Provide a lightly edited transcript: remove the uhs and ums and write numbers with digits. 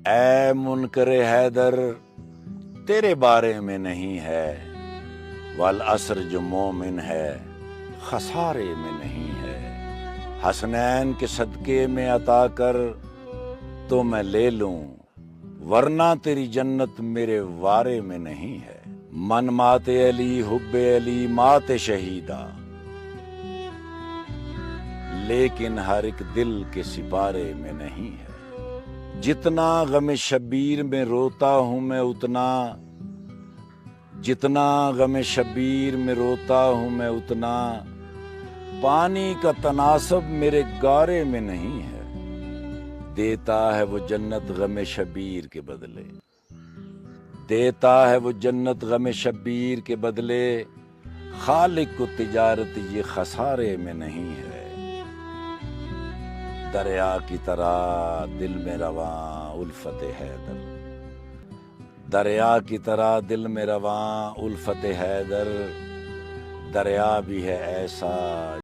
اے منکر حیدر تیرے بارے میں نہیں ہے، والعصر جو مومن ہے خسارے میں نہیں ہے۔ حسنین کے صدقے میں عطا کر تو میں لے لوں، ورنہ تیری جنت میرے وارے میں نہیں ہے۔ من مات علی حب علی مات شہیدہ، لیکن ہر ایک دل کے سپارے میں نہیں ہے۔ جتنا غم شبیر میں روتا ہوں میں جتنا غم شبیر میں روتا ہوں میں اتنا پانی کا تناسب میرے گارے میں نہیں ہے۔ دیتا ہے وہ جنت غم شبیر کے بدلے، دیتا ہے وہ جنت غم شبیر کے بدلے، خالق کو تجارت یہ خسارے میں نہیں ہے۔ دریا کی طرح دل میں رواں الفت حیدر، دریا کی طرح دل میں رواں الفت حیدر، دریا بھی ہے ایسا